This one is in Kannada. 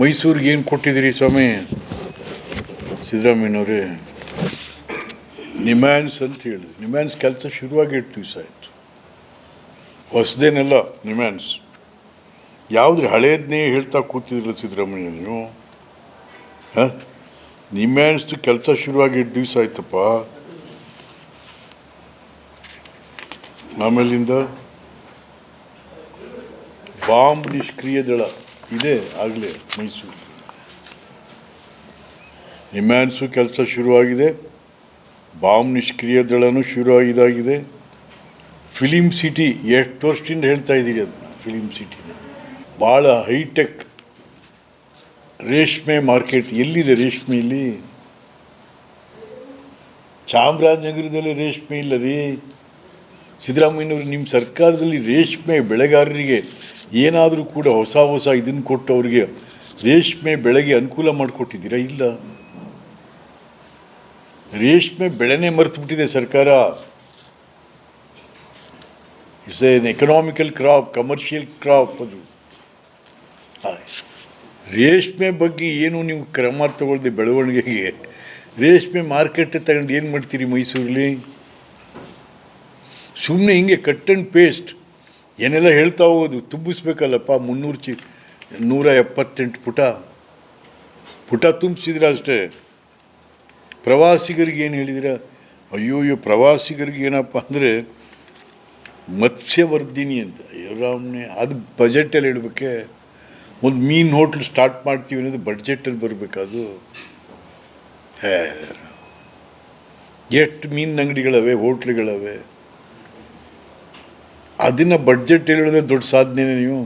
ಮೈಸೂರಿಗೆ ಏನು ಕೊಟ್ಟಿದ್ದೀರಿ ಸ್ವಾಮಿ ಸಿದ್ದರಾಮಯ್ಯನವರೇ? ನಿಮ್ಯಾನ್ಸ್ ಅಂತ ಹೇಳಿದ್ರು. ನಿಮ್ಯಾನ್ಸ್ ಕೆಲಸ ಶುರುವಾಗಿ 8 ದಿವಸ ಆಯಿತು. ಹೊಸದೇನೆಲ್ಲ ನಿಮ್ಯಾನ್ಸ್. ಯಾವುದ್ರ ಹಳೇದನ್ನೇ ಹೇಳ್ತಾ ಕೂತಿದ್ರಲ್ಲ ಸಿದ್ದರಾಮಯ್ಯ ನೀವು? ಹಾಂ, ನಿಮ್ಯಾನ್ಸ್ದು ಕೆಲಸ ಶುರುವಾಗಿ 8 ದಿವಸ ಆಯ್ತಪ್ಪ. ಆಮೇಲಿಂದ ಬಾಂಬ್ ನಿಷ್ಕ್ರಿಯ ದಳ ಇದೆ ಆಗಲೇ ಮೈಸೂರು. ನಿಮ್ಯಾನ್ಸು ಕೆಲಸ ಶುರುವಾಗಿದೆ, ಬಾಂಬ್ ನಿಷ್ಕ್ರಿಯ ದಳನೂ ಶುರುವಾಗಿದಾಗಿದೆ. ಫಿಲಿಮ್ ಸಿಟಿ ಎಷ್ಟು ವರ್ಷದಿಂದ ಹೇಳ್ತಾ ಇದ್ದೀರಿ ಅದನ್ನ. ಫಿಲಿಮ್ ಸಿಟಿನ ಭಾಳ ಹೈಟೆಕ್ ರೇಷ್ಮೆ ಮಾರ್ಕೆಟ್ ಎಲ್ಲಿದೆ? ರೇಷ್ಮೆ ಇಲ್ಲಿ ಚಾಮರಾಜನಗರದಲ್ಲಿ ರೇಷ್ಮೆ ಇಲ್ಲ ರೀ ಸಿದ್ದರಾಮಯ್ಯನವರು. ನಿಮ್ಮ ಸರ್ಕಾರದಲ್ಲಿ ರೇಷ್ಮೆ ಬೆಳೆಗಾರರಿಗೆ ಏನಾದರೂ ಕೂಡ ಹೊಸ ಇದನ್ನು ಕೊಟ್ಟು ಅವರಿಗೆ ರೇಷ್ಮೆ ಬೆಳೆಗೆ ಅನುಕೂಲ ಮಾಡಿಕೊಟ್ಟಿದ್ದೀರಾ? ಇಲ್ಲ. ರೇಷ್ಮೆ ಬೆಳೆನೇ ಮರೆತುಬಿಟ್ಟಿದೆ ಸರ್ಕಾರ. It's an economical crop, commercial crop. ಅದು ರೇಷ್ಮೆ ಬಗ್ಗೆ ಏನು ನೀವು ಕ್ರಮ ತಗೊಳ್ದೆ ಬೆಳವಣಿಗೆಗೆ, ರೇಷ್ಮೆ ಮಾರ್ಕೆಟ್ ತಗೊಂಡು ಏನು ಮಾಡ್ತೀರಿ ಮೈಸೂರಲ್ಲಿ? ಸುಮ್ಮನೆ ಹಿಂಗೆ ಕಟ್ ಆ್ಯಂಡ್ ಪೇಸ್ಟ್ ಏನೆಲ್ಲ ಹೇಳ್ತಾ ಹೋಗೋದು. ತುಂಬಿಸ್ಬೇಕಲ್ಲಪ್ಪ. 178 ಪುಟ ತುಂಬಿಸಿದ್ರೆ ಅಷ್ಟೇ. ಪ್ರವಾಸಿಗರಿಗೆ ಏನು ಹೇಳಿದಿರ? ಅಯ್ಯೋ ಪ್ರವಾಸಿಗರಿಗೆ ಏನಪ್ಪ ಅಂದರೆ ಮತ್ಸ್ಯವರ್ಧಿನಿ ಅಂತ. ರಾಮ್ನೆ ಅದು ಬಜೆಟಲ್ಲಿ ಇಡಬೇಕೆ? ಒಂದು ಮೀನು ಹೋಟ್ಲ್ ಸ್ಟಾರ್ಟ್ ಮಾಡ್ತೀವಿ ಅನ್ನೋದು ಬಡ್ಜೆಟಲ್ಲಿ ಬರಬೇಕದು. ಎಷ್ಟು ಮೀನಿನ ಅಂಗಡಿಗಳವೆ, ಹೋಟ್ಲುಗಳವೆ, ಅದನ್ನು ಬಡ್ಜೆಟ್ ಹೇಳಿದ್ರೆ ದೊಡ್ಡ ಸಾಧನೆ ನೀವು.